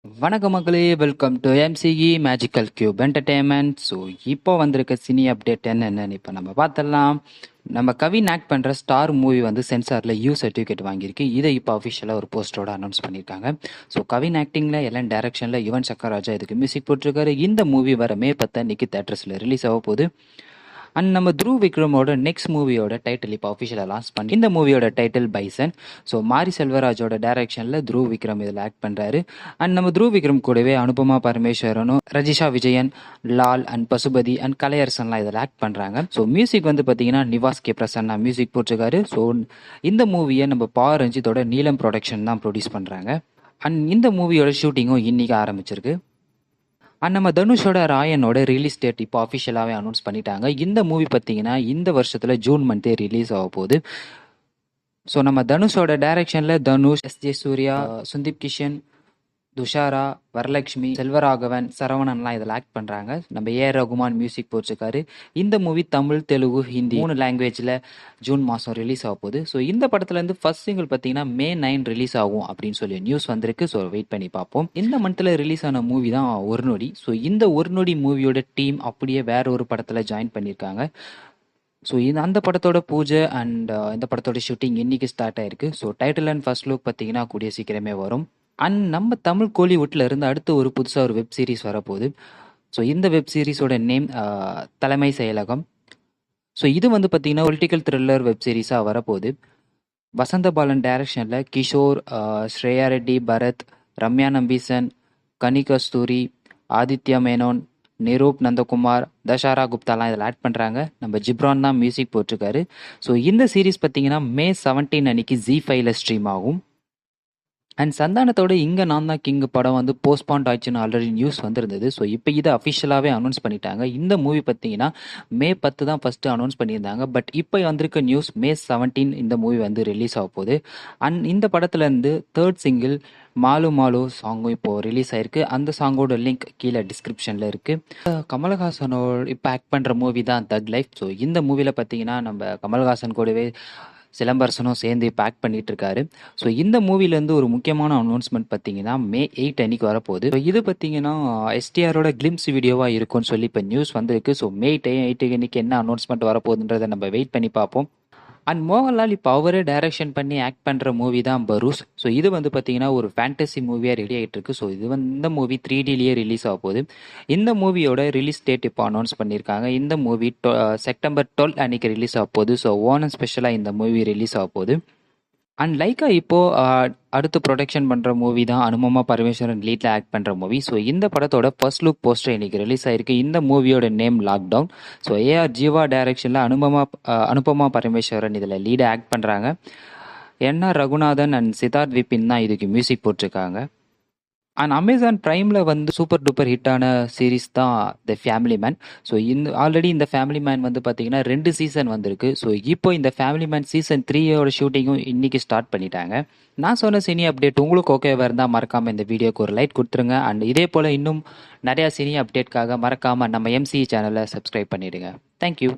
வணக்கம் மக்களே, welcome to MCE magical cube entertainment. So இப்போ வந்திருக்க சினி அப்டேட் என்னென்னு இப்போ நம்ம பார்த்துடலாம். நம்ம கவின் ஆக்ட் பண்ணுற ஸ்டார் மூவி வந்து சென்சாரில் யூ சர்டிஃபிகேட் வாங்கியிருக்கு. இதை இப்போ அஃபிஷியலாக ஒரு போஸ்டரோட அனௌன்ஸ் பண்ணியிருக்காங்க. ஸோ கவின் ஆக்டிங்கில் எல்லாம் டைரக்ஷனில் யுவன் சக்கர் ராஜா இதுக்கு மியூசிக் போட்டிருக்காரு. இந்த மூவி வர May 10 அன்னைக்கு தேட்டர்ஸில் ரிலீஸ் ஆக போகுது. அண்ட் நம்ம த்ருவ் விக்ரமோட நெக்ஸ்ட் மூவியோட டைட்டில் இப்போ அஃபிஷியலாக லான்ச் பண்ணி இந்த மூவியோட டைட்டில் பைசன். ஸோ மாரி செல்வராஜோட டைரக்ஷனில் த்ருவ் விக்ரம் இதில் ஆக்ட் பண்ணுறாரு. அண்ட் நம்ம த்ருவ் விக்ரம் கூடவே அனுபமா பரமேஸ்வரனும், ரஜிஷா விஜயன், லால் அண்ட் பசுபதி அண்ட் கலையரசன்லாம் இதில் ஆக்ட் பண்ணுறாங்க. ஸோ மியூசிக் வந்து பார்த்தீங்கன்னா நிவாஸ் கே பிரசன்னா மியூசிக் போட்டிருக்காரு. ஸோ இந்த மூவியை நம்ம பவர் ரஞ்சித்தோட நீலம் ப்ரொடக்ஷன் தான் ப்ரொடியூஸ் பண்ணுறாங்க. அண்ட் இந்த மூவியோட ஷூட்டிங்கும் இன்னைக்கு ஆரம்பிச்சிருக்கு. அண்ட் நம்ம தனுஷோட ராயனோட ரிலீஸ் டேட் இப்போ அஃபிஷியலாகவே அனௌன்ஸ் பண்ணிட்டாங்க. இந்த மூவி பார்த்தீங்கன்னா இந்த வருஷத்தில் ஜூன் மந்த்தே ரிலீஸ் ஆக போகுது. ஸோ நம்ம தனுஷோட டைரக்ஷனில் தனுஷ், எஸ்.ஜே. சூர்யா, சுந்தீப் கிஷன், துஷாரா, வரலட்சுமி, செல்வராகவன், சரவணன்லாம் இதில் ஆக்ட் பண்ணுறாங்க. நம்ம ஏஆர் ரகுமான் மியூசிக் போட்டிருக்காரு. இந்த மூவி தமிழ், தெலுங்கு, ஹிந்தி 3 லாங்குவேஜில் ஜூன் மாதம் ரிலீஸ் ஆக போகுது. ஸோ இந்த படத்துலேருந்து ஃபர்ஸ்ட் சிங்கிள் பார்த்தீங்கன்னா May 9 ரிலீஸ் ஆகும் அப்படின்னு சொல்லி நியூஸ் வந்திருக்கு. ஸோ வெயிட் பண்ணி பார்ப்போம். இந்த மந்த்தில் ரிலீஸ் ஆன மூவி தான் ஒரு நொடி. ஸோ இந்த ஒரு நொடி மூவியோட டீம் அப்படியே வேற ஒரு படத்தில் ஜாயின் பண்ணியிருக்காங்க. ஸோ அந்த படத்தோட பூஜை அண்ட் இந்த படத்தோட ஷூட்டிங் இன்னைக்கு ஸ்டார்ட் ஆயிருக்கு. So title and first look பார்த்தீங்கன்னா கூடிய சீக்கிரமே வரும். அண்ட் நம்ம தமிழ் கோலிவுட்டில் இருந்து அடுத்து ஒரு புதுசாக ஒரு வெப் சீரிஸ் வரப்போகுது. ஸோ இந்த வெப் சீரிஸோட நேம் தலைமை செயலகம். ஸோ இது வந்து பார்த்தீங்கன்னா பொலிட்டிக்கல் த்ரில்லர் வெப் சீரிஸாக வரப்போகுது. வசந்த பாலன் டைரக்ஷனில் கிஷோர், ஸ்ரேயா ரெட்டி, பரத், ரம்யா நம்பீசன், கனி கஸ்தூரி, ஆதித்யா மேனோன், நிரூப் நந்தகுமார், தஷாரா குப்தாலாம் இதில் ஆட் பண்ணுறாங்க. நம்ம ஜிப்ரான் தான் மியூசிக் போட்டிருக்காரு. ஸோ இந்த சீரீஸ் பார்த்தீங்கன்னா May 17 அன்னைக்கு ZEE5ல ஸ்ட்ரீம் ஆகும். அண்ட் சந்தானத்தோட இங்கே நான் தான் கிங் படம் வந்து போஸ்ட்பாண்ட் ஆயிடுச்சுன்னு ஆல்ரெடி நியூஸ் வந்திருந்தது. ஸோ இப்போ இதை அஃபிஷியலாகவே அனௌன்ஸ் பண்ணிட்டாங்க. இந்த மூவி பார்த்தீங்கன்னா May 10 தான் ஃபஸ்ட்டு அனௌன்ஸ் பண்ணியிருந்தாங்க. பட் இப்போ வந்திருக்க நியூஸ் May 17 இந்த மூவி வந்து ரிலீஸ் ஆக போகுது. அண்ட் இந்த படத்துலேருந்து தேர்ட் சிங்கிள் மாலு மாலு சாங்கும் இப்போது ரிலீஸ் ஆயிருக்கு. அந்த சாங்கோட லிங்க் கீழே டிஸ்கிரிப்ஷனில் இருக்குது. கமல்ஹாசனோட இப்போ ஆக்ட் பண்ணுற மூவி தான் தக் லைஃப். ஸோ இந்த மூவியில் பார்த்தீங்கன்னா நம்ம கமல்ஹாசன் கூடவே சிலம்பரசனும் சேர்ந்து இப்போ ஆக்ட் பண்ணிட்டு இருக்காரு. ஸோ இந்த மூவிலேருந்து ஒரு முக்கியமான அனௌன்ஸ்மெண்ட் பார்த்தீங்கன்னா May 8 அன்னைக்கு வரப்போகுது. ஸோ இது பார்த்தீங்கன்னா எஸ்டிஆரோட கிளிம்ஸ் வீடியோவாக இருக்கும்னு சொல்லி இப்போ நியூஸ் வந்திருக்கு. ஸோ May 8 அன்னைக்கு என்ன அனௌன்ஸ்மெண்ட் வரப்போகுதுன்றதை நம்ம வெயிட் பண்ணி பார்ப்போம். அண்ட் மோகன்லால் இப்போ அவரே டைரக்ஷன் பண்ணி ஆக்ட் பண்ணுற மூவி தான் பரூஸ். ஸோ இது வந்து பார்த்தீங்கன்னா ஒரு ஃபேண்டசி மூவியாக ரெடி ஆகிட்டு இருக்கு. ஸோ இது வந்து இந்த மூவி 3Dலேயே ரிலீஸ் ஆக போகுது. இந்த மூவியோட ரிலீஸ் டேட் இப்போ அனௌன்ஸ் பண்ணியிருக்காங்க. இந்த மூவி செப்டம்பர் 12 அன்னைக்கு ரிலீஸ் ஆக போகுது. ஸோ ஓனம் ஸ்பெஷலாக இந்த மூவி ரிலீஸ் ஆக போகுது. அண்ட் லைக்கா இப்போது அடுத்து ப்ரொடக்ஷன் பண்ணுற மூவி தான் அனுபமா பரமேஸ்வரன் லீடில் ஆக்ட் பண்ணுற மூவி. ஸோ இந்த படத்தோட ஃபர்ஸ்ட் லுக் போஸ்டர் இன்னைக்கு ரிலீஸ் ஆயிருக்கு. இந்த மூவியோட name lockdown. So AR Jeeva டைரக்ஷனில் அனுபமா பரமேஸ்வரன் இதில் லீடாக ஆக்ட் பண்ணுறாங்க. என்ஆர் ரகுநாதன் அண்ட் சித்தார்த் விபின் தான் இதுக்கு மியூசிக் போட்டிருக்காங்க. அண்ட் அமேசான் ப்ரைமில் வந்து சூப்பர் டூப்பர் ஹிட்டான சீரீஸ் தான் the family man. So already இந்த ஃபேமிலி மேன் வந்து பார்த்தீங்கன்னா 2 சீசன் வந்திருக்கு. ஸோ இப்போ இந்த ஃபேமிலி மேன் சீசன் 3யோட ஷூட்டிங்கும் இன்றைக்கி ஸ்டார்ட் பண்ணிட்டாங்க. நான் சொன்ன சினி அப்டேட் உங்களுக்கு ஓகேவாக இருந்தால் மறக்காமல் இந்த வீடியோக்கு ஒரு லைக் கொடுத்துருங்க. அண்ட் இதே போல் இன்னும் நிறையா சினி அப்டேட்காக மறக்காமல் நம்ம எம்சிஇ சேனலை சப்ஸ்கிரைப் பண்ணிவிடுங்க. தேங்க்யூ.